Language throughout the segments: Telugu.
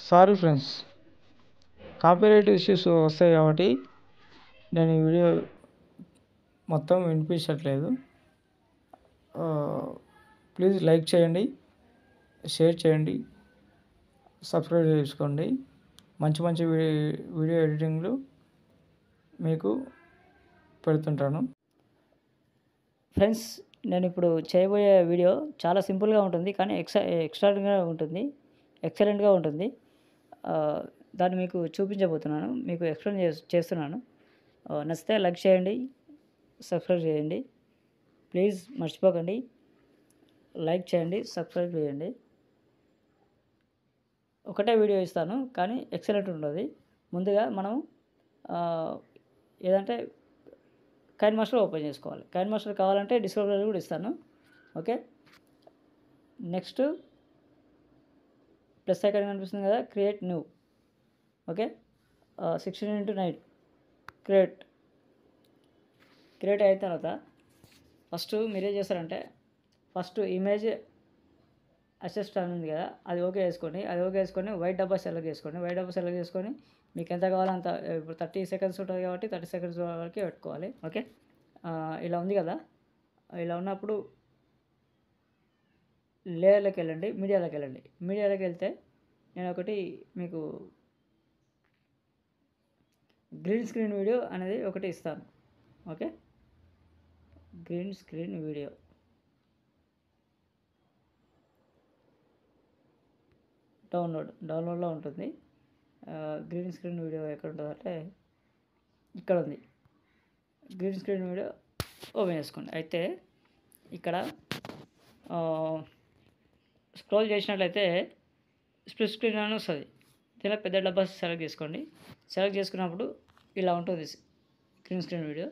సారీ ఫ్రెండ్స్, కాపీరైట్ ఇష్యూస్ వస్తాయి కాబట్టి నేను ఈ వీడియో మొత్తం వినిపించట్లేదు. ప్లీజ్ లైక్ చేయండి, షేర్ చేయండి, సబ్స్క్రైబ్ చేసుకోండి. మంచి మంచి వీడియో ఎడిటింగ్లు మీకు పెడుతుంటాను. ఫ్రెండ్స్, నేను ఇప్పుడు చేయబోయే వీడియో చాలా సింపుల్గా ఉంటుంది, కానీ ఎక్స్ట్రాగా ఉంటుంది, ఎక్సలెంట్గా ఉంటుంది. దాన్ని మీకు చూపించబోతున్నాను, మీకు ఎక్స్ప్లెయిన్ చేస్తున్నాను. నచ్చితే లైక్ చేయండి, సబ్స్క్రైబ్ చేయండి. ప్లీజ్ మర్చిపోకండి, లైక్ చేయండి, సబ్స్క్రైబ్ చేయండి. ఒకటే వీడియో ఇస్తాను, కానీ ఎక్సలెంట్ ఉంటుంది. ముందుగా మనం ఏదంటే కైన్ మాస్టర్ ఓపెన్ చేసుకోవాలి. కైన్ మాస్టర్ కావాలంటే డిస్క్రిప్షన్లో కూడా ఇస్తాను. ఓకే, నెక్స్ట్ ప్లస్ ఐకాన్ కనిపిస్తుంది కదా, క్రియేట్ న్యూ. ఓకే, 16:9 క్రియేట్ అయిన తర్వాత ఫస్ట్ మీరేం చేస్తారంటే, ఫస్ట్ ఇమేజ్ అసిస్ట్ అని ఉంది కదా, అది ఓకే వేసుకోండి. అది ఓకే వేసుకొని వైట్ డబ్బా సెలెక్ట్ చేసుకోండి. వైట్ డబ్బా సెలెక్ట్ చేసుకొని మీకు ఎంత కావాలో అంత, ఇప్పుడు 30 సెకండ్స్ ఉంటుంది కాబట్టి 30 సెకండ్స్ వరకు పెట్టుకోవాలి. ఓకే, ఇలా ఉంది కదా. ఇలా ఉన్నప్పుడు లేయర్లోకి వెళ్ళండి, మీడియాలోకి వెళ్ళండి. మీడియాలోకి వెళ్తే నేను ఒకటి మీకు గ్రీన్ స్క్రీన్ వీడియో అనేది ఒకటి ఇస్తాను. ఓకే, గ్రీన్ స్క్రీన్ వీడియో డౌన్లోడ్లో ఉంటుంది. గ్రీన్ స్క్రీన్ వీడియో ఎక్కడ ఉంటుందంటే ఇక్కడ ఉంది. గ్రీన్ స్క్రీన్ వీడియో ఓపెన్ చేసుకోండి. అయితే ఇక్కడ స్క్రోల్ చేసినట్లయితే స్ప్లిట్ స్క్రీన్ అని వస్తుంది. దీనిలో పెద్ద డబ్బా సెలెక్ట్ చేసుకోండి. సెలెక్ట్ చేసుకున్నప్పుడు ఇలా ఉంటుంది గ్రీన్ స్క్రీన్ వీడియో.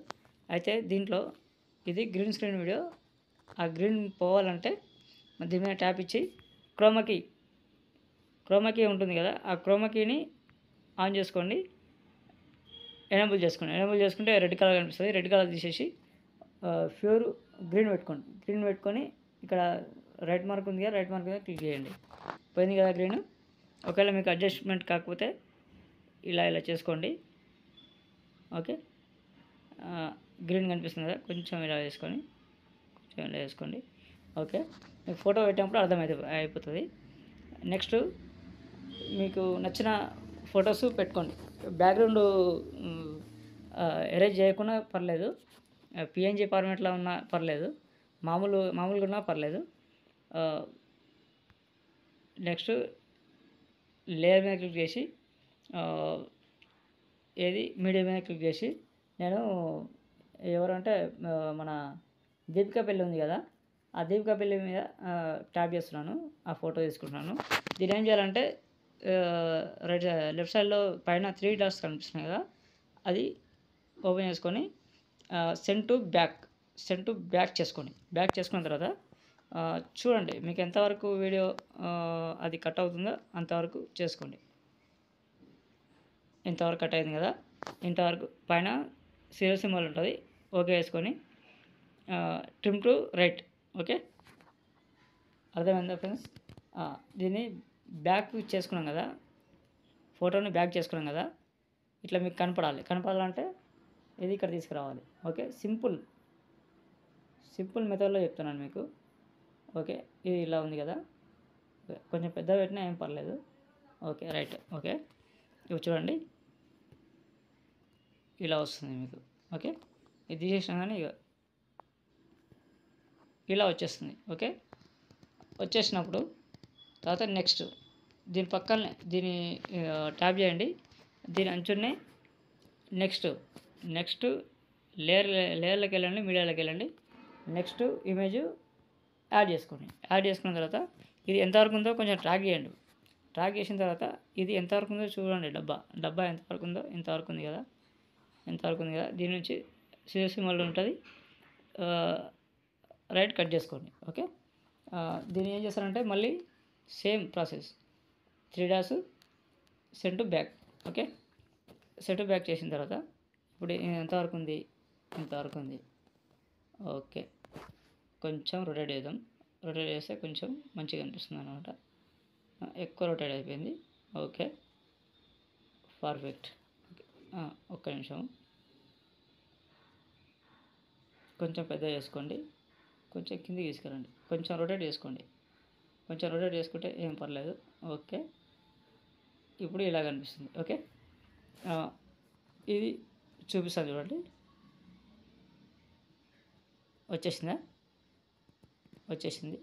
అయితే దీంట్లో ఇది గ్రీన్ స్క్రీన్ వీడియో. ఆ గ్రీన్ పోవాలంటే దీని మీద ట్యాప్ ఇచ్చి క్రోమాకీ ఉంటుంది కదా, ఆ క్రోమాకీని ఆన్ చేసుకోండి, ఎనేబుల్ చేసుకోండి. ఎనేబుల్ చేసుకుంటే రెడ్ కలర్ కనిపిస్తుంది. రెడ్ కలర్ తీసేసి ప్యూర్ గ్రీన్ పెట్టుకోండి. గ్రీన్ పెట్టుకొని ఇక్కడ రైట్ మార్క్ ఉంది కదా, రైట్ మార్క్ మీద క్లిక్ చేయండి. పోయింది కదా గ్రీన్. ఒకవేళ మీకు అడ్జస్ట్మెంట్ కాకపోతే ఇలా చేసుకోండి. ఓకే, గ్రీన్ కనిపిస్తుంది కదా, కొంచెం ఇలా వేసుకోండి. ఓకే, మీకు ఫోటో పెట్టినప్పుడు అయిపోతుంది. నెక్స్ట్ మీకు నచ్చిన ఫొటోస్ పెట్టుకోండి. బ్యాక్గ్రౌండ్ ఎరేజ్ చేయకుండా పర్లేదు, పిఎన్జీ ఫార్మాట్లో ఉన్నా పర్లేదు, మామూలుగా ఉన్నా పర్లేదు. నెక్స్ట్ లేయర్ మీద క్లిక్ చేసి మీడియా మీద క్లిక్ చేసి నేను ఎవరంటే మన దీపికా పెళ్ళి ఉంది కదా, ఆ దీపికా పెళ్ళి మీద ట్యాప్ చేస్తున్నాను. ఆ ఫోటో తీసుకుంటున్నాను. దీని ఏం చేయాలంటే లెఫ్ట్ సైడ్లో పైన 3 డాట్స్ కనిపిస్తున్నాయి కదా, అది ఓపెన్ చేసుకొని సెండ్ టు బ్యాక్ చేసుకోండి. బ్యాక్ చేసుకున్న తర్వాత చూడండి మీకు ఎంతవరకు వీడియో అది కట్ అవుతుందో అంతవరకు చేసుకోండి. ఇంతవరకు కట్ అయింది కదా, ఇంతవరకు పైన సీరియల్ సింబల్ ఉంటుంది, ఓకే వేసుకొని ట్రిమ్ టు రైట్. ఓకే, అర్థమైందా ఫ్రెండ్స్? దీన్ని బ్యాక్ చేసుకున్నాం కదా, ఫోటోని బ్యాక్ చేసుకున్నాం కదా, ఇట్లా మీకు కనపడాలంటే ఇది ఇక్కడ తీసుకురావాలి. ఓకే, సింపుల్ మెథడ్లో చెప్తున్నాను మీకు. ఓకే, ఇది ఇలా ఉంది కదా, కొంచెం పెద్ద పెట్టినా ఏం పర్లేదు. Okay, right. ఓకే, ఇవి చూడండి ఇలా వస్తుంది మీకు. ఓకే, ఇది తీసేసినా కానీ ఇలా వచ్చేస్తుంది. ఓకే, వచ్చేసినప్పుడు తర్వాత నెక్స్ట్ దీని పక్కనే దీన్ని ట్యాప్ చేయండి. దీని అంచునే నెక్స్ట్ లేయర్లోకి వెళ్ళండి, మీడియాలోకి వెళ్ళండి. నెక్స్ట్ ఇమేజ్ యాడ్ చేసుకోండి. యాడ్ చేసుకున్న తర్వాత ఇది ఎంతవరకు ఉందో కొంచెం ట్రాక్ చేయండి. ట్రాక్ చేసిన తర్వాత ఇది ఎంతవరకు ఉందో చూడండి. డబ్బా ఎంతవరకు ఉందో ఇంతవరకు ఉంది కదా, దీని నుంచి సీరియస్ సింబల్ ఉంటుంది, రైట్ కట్ చేసుకోండి. ఓకే, దీన్ని ఏం చేస్తారంటే మళ్ళీ same process 3 dots send to back. Okay, send to back చేసిన తర్వాత ఇప్పుడు ఎంతవరకు ఉంది, ఇంతవరకు ఉంది. ఓకే, కొంచెం రొటేట్ చేద్దాం. రొటేట్ చేస్తే కొంచెం మంచిగా అనిపిస్తుంది అనమాట. ఎక్కువ రొటేట్ అయిపోయింది. Okay, perfect. ఒక్క నిమిషం, కొంచెం పెద్ద చేసుకోండి, కొంచెం కిందికి తీసుకురండి, కొంచెం రొటేట్ చేసుకోండి, కొంచెం రొటేట్ చేసుకుంటే ఏం పర్లేదు. ఓకే, ఇప్పుడు ఇలా కనిపిస్తుంది. ఓకే, ఇది చూపిస్తాను చూడండి. వచ్చేసిందా? వచ్చేసింది.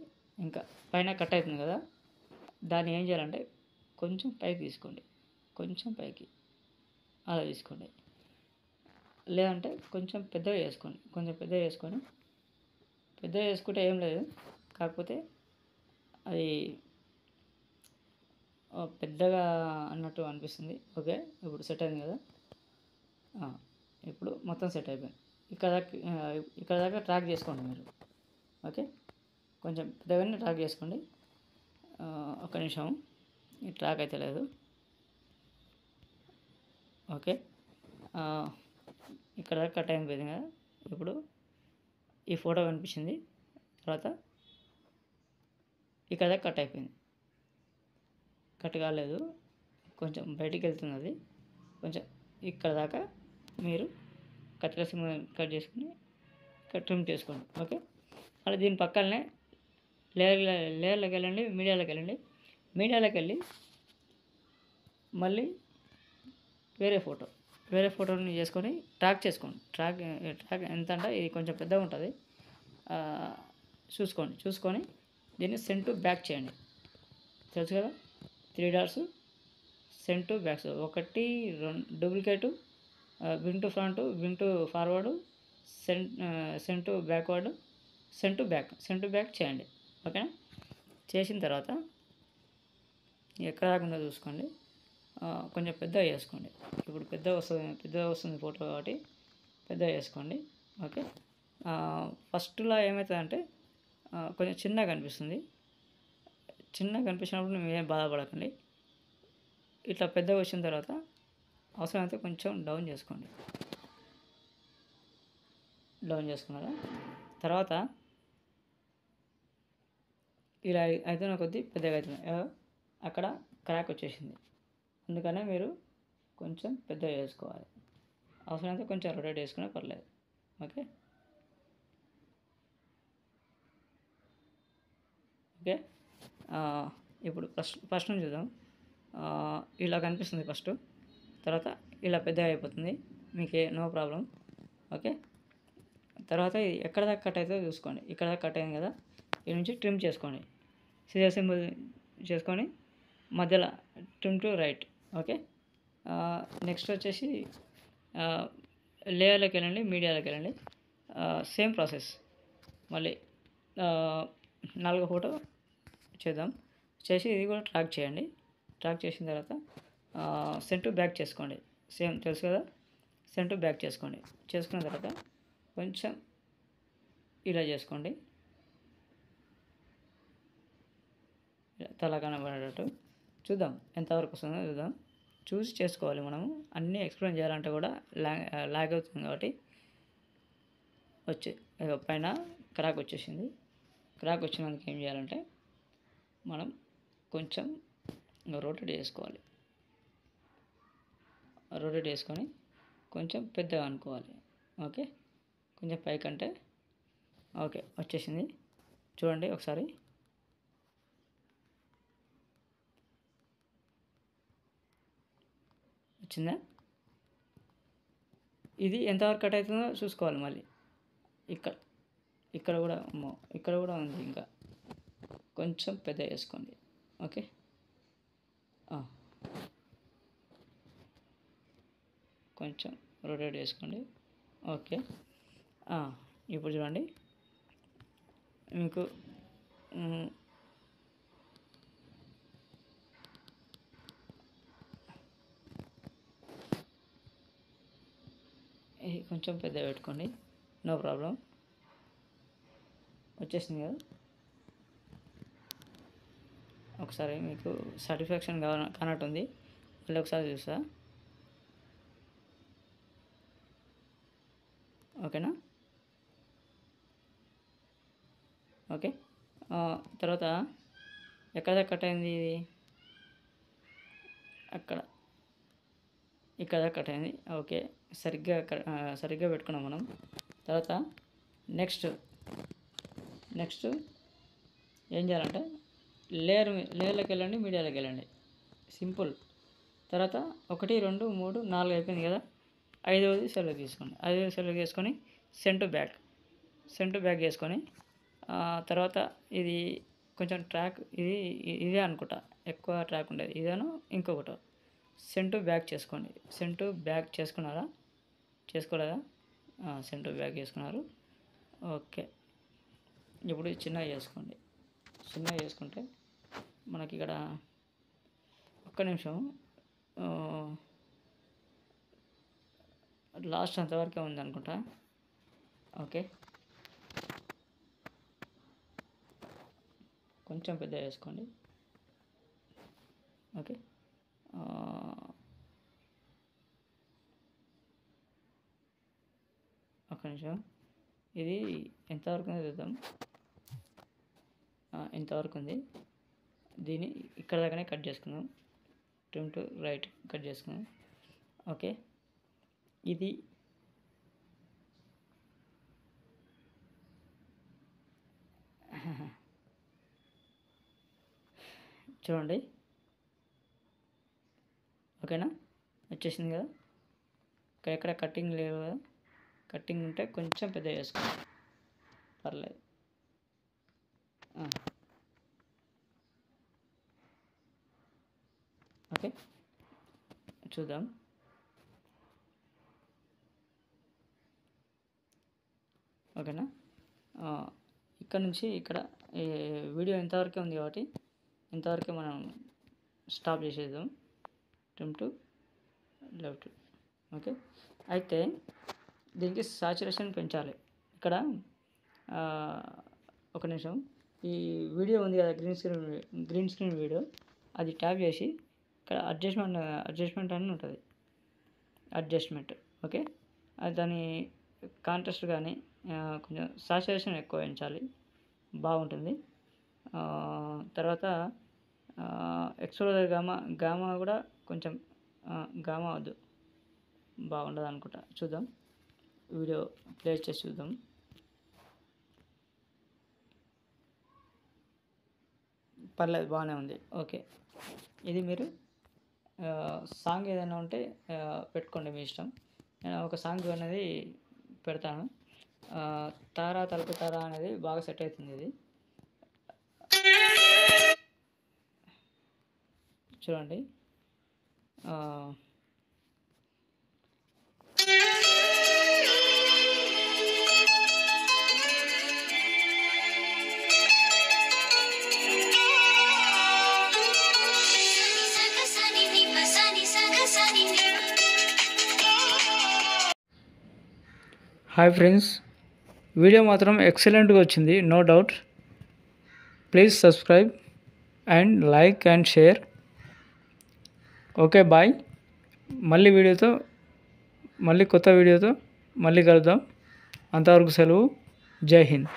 ఇంకా పైన కట్ అవుతుంది కదా, దాన్ని ఏం చేయాలంటే కొంచెం పైకి తీసుకోండి, కొంచెం పైకి అలా తీసుకోండి. లేదంటే కొంచెం పెద్దగా చేసుకోండి, కొంచెం పెద్దగా చేసుకొని, పెద్దగా చేసుకుంటే ఏం లేదు, కాకపోతే అది పెద్దగా అన్నట్టు అనిపిస్తుంది. ఓకే, ఇప్పుడు సెట్ అయింది కదా. ఇప్పుడు మొత్తం సెట్ అయిపోయింది. ఇక్కడ దాకా ట్రాక్ చేసుకోండి మీరు. ఓకే, కొంచెం పెద్దగానే ట్రాక్ చేసుకోండి. ఒక్క నిమిషం, ఈ ట్రాక్ అయితే లేదు. ఓకే, ఇక్కడ దాకా కట్ అయిపోయింది కదా. ఇప్పుడు ఈ ఫోటో కనిపించింది, తర్వాత ఇక్కడ దాకా కట్ అయిపోయింది. కట్ కాలేదు, కొంచెం బయటికి వెళ్తుంది అది. కొంచెం ఇక్కడ దాకా మీరు కత్తిరేసి కట్ చేసుకుని ఇక్కడ ట్రిమ్ చేసుకోండి. ఓకే, మళ్ళీ దీని పక్కనే లేయర్లోకి వెళ్ళండి, మీడియాలోకి వెళ్ళండి. మీడియాలోకి వెళ్ళి మళ్ళీ వేరే ఫోటోని చేసుకొని ట్రాక్ చేసుకోండి. ట్రాక్ ఎంత అంటే ఇది కొంచెం పెద్దగా ఉంటుంది, చూసుకొని దీన్ని సెండ్ టు బ్యాక్ చేయండి. తెలుసు కదా, 3 డాట్స్, సెండ్ టు బ్యాక్. ఒకటి, duplicate, bring to front, bring to forward, send to backward, send to back చేయండి. ఓకేనా? చేసిన తర్వాత ఎక్కడ దాకా ఉందో చూసుకోండి, కొంచెం పెద్దగా చేసుకోండి. ఇప్పుడు పెద్దగా వస్తుంది ఫోటో కాబట్టి పెద్దగా చేసుకోండి. ఓకే, ఫస్ట్లో ఏమవుతుందంటే కొంచెం చిన్నగా కనిపిస్తుంది. చిన్నగా కనిపించినప్పుడు నువ్వు ఏం బాధపడకండి. ఇట్లా పెద్దగా వచ్చిన తర్వాత అవసరమైతే కొంచెం డౌన్ చేసుకోండి. డౌన్ చేసుకున్నారా? తర్వాత ఇలా అవుతున్న కొద్దీ పెద్దగా అవుతుంది. అక్కడ క్రాక్ వచ్చేసింది, అందుకనే మీరు కొంచెం పెద్దగా చేసుకోవాలి. అవసరమైతే కొంచెం రొటేట్ చేసుకునే పర్లేదు. Okay, okay. ఇప్పుడు ఫస్ట్ నుంచి చూద్దాం. ఇలా కనిపిస్తుంది ఫస్ట్, తర్వాత ఇలా పెద్దగా అయిపోతుంది, మీకే నో ప్రాబ్లం. ఓకే, తర్వాత ఇది ఎక్కడ దాకా కట్ అవుతుందో చూసుకోండి. ఇక్కడ దాకా కట్ అయింది కదా, ఈ నుంచి ట్రిమ్ చేసుకోండి. సిజర్ సింబల్ చేసుకొని మధ్యలో trim to right. Okay, next వచ్చేసి లేయర్లోకి వెళ్ళండి, మీడియాలోకి వెళ్ళండి. సేమ్ ప్రాసెస్ మళ్ళీ 4 ఫోటో చేద్దాం. చేసి ఇది కూడా ట్రాక్ చేయండి. ట్రాక్ చేసిన తర్వాత సెండ్ టు బ్యాక్ చేసుకోండి. సేమ్ తెలుసు కదా, సెండ్ టు బ్యాక్ చేసుకోండి. చేసుకున్న తర్వాత కొంచెం ఇలా చేసుకోండి, తల కనబడేటట్టు. చూద్దాం ఎంతవరకు వస్తుందో చూద్దాం. చూసి చేసుకోవాలి మనము. అన్నీ ఎక్స్ప్లెయిన్ చేయాలంటే కూడా లాగ్ అవుతుంది కాబట్టి పైన క్రాక్ వచ్చేసింది. క్రాక్ వచ్చినందుకు ఏం చేయాలంటే మనం కొంచెం రొటేట్ చేసుకోవాలి. రొటేట్ చేసుకొని కొంచెం పెద్దగా అనుకోవాలి. ఓకే, కొంచెం పైకంటే ఓకే వచ్చేసింది. చూడండి ఒకసారి. వచ్చిందా? ఇది ఎంతవరకు కట్ అవుతుందో చూసుకోవాలి. మళ్ళీ ఇక్కడ కూడా ఉంది, ఇంకా కొంచెం పెద్ద చేసుకోండి. ఓకే, కొంచెం రొటేట్ చేసుకోండి. ఓకే, ఇప్పుడు చూడండి మీకు ఇది కొంచెం పెద్ద పెట్టుకోండి, నో ప్రాబ్లం. వచ్చేసింది కదా. ఒకసారి మీకు సాటిస్ఫాక్షన్ కానట్టుంది, మళ్ళీ ఒకసారి చూస్తా. ఓకేనా? ఓకే, తర్వాత ఎక్కడ దాకా కట్ అయింది ఇది? అక్కడ ఇక్కడ కట్ అయింది. ఓకే, సరిగ్గా పెట్టుకున్నాం మనం. తర్వాత నెక్స్ట్ ఏం చేయాలంటే లేయర్లోకి వెళ్ళండి, మీడియాలోకి వెళ్ళండి, సింపుల్. తర్వాత 1 2 3 4 అయిపోయింది కదా, 5వది సెలెక్ట్ చేసుకోండి. 5వది సెలెక్ట్ చేసుకొని సెండ్ టు బ్యాక్ చేసుకొని తర్వాత ఇది కొంచెం ట్రాక్ ఇదే అనుకుంటా, ఎక్కువ ట్రాక్ ఉండేది ఇదేను. ఇంకొకటి సెండ్ టు బ్యాక్ చేసుకోండి. సెండ్ టు బ్యాక్ చేసుకోలేదా? సెండ్ టు బ్యాక్ చేసుకున్నారు. ఓకే, ఇప్పుడు చిన్నగా చేసుకుంటే మనకి ఇక్కడ ఒక్క నిమిషం, లాస్ట్ అంతవరకే ఉంది అనుకుంటా. ఓకే, కొంచెం పెద్ద చేసుకోండి. ఓకే, ఒక్క నిమిషం, ఇది ఎంతవరకు ఉందో చూద్దాం. ఇంతవరకు ఉంది. దీన్ని ఇక్కడ దాకానే కట్ చేసుకుందాం. ట్రిమ్ టు రైట్ కట్ చేసుకుందాం. ఓకే, ఇది చూడండి. ఓకేనా, వచ్చేసింది కదా. ఎక్కడ కట్టింగ్ లేదు కదా, కట్టింగ్ ఉంటే కొంచెం పెద్ద చేసుకోండి, పర్లేదు. ఓకే, చూద్దాం. ఓకేనా, ఇక్కడ నుంచి ఇక్కడ వీడియో ఇంతవరకే ఉంది కాబట్టి ఇంతవరకే మనం స్టాప్ చేసేద్దాం. Trim to left. ఓకే, అయితే దీనికి సాచురేషన్ పెంచాలి. ఇక్కడ ఒక నిమిషం, ఈ వీడియో ఉంది కదా, గ్రీన్ స్క్రీన్ వీడియో, అది ట్యాప్ చేసి ఇక్కడ అడ్జస్ట్మెంట్ అని ఉంటుంది, అడ్జస్ట్మెంట్. ఓకే, అది దాని కాంట్రాస్ట్ కానీ కొంచెం సాచురేషన్ ఎక్కువ పెంచాలి, బాగుంటుంది. తర్వాత ఎక్స్పోజర్ గామా కూడా కొంచెం గామా వద్దు, బాగుండదు అనుకుంటా. చూద్దాం, వీడియో ప్లే చేసి చూద్దాం. పర్లేదు, బాగానే ఉంది. ఓకే, ఇది మీరు సాంగ్ ఏదైనా ఉంటే పెట్టుకోండి, మీ ఇష్టం. నేను ఒక సాంగ్ అనేది పెడతాను. తారా తలుపు తారా అనేది బాగా సెట్ అవుతుంది. ఇది చూడండి. హాయ్ ఫ్రెండ్స్, వీడియో మాత్రం ఎక్సలెంట్గా వచ్చింది, no doubt. Please subscribe and like and share. Okay, bye. మళ్ళీ కొత్త వీడియోతో మళ్ళీ కలుద్దాం. అంతవరకు సెలవు. జై హింద్.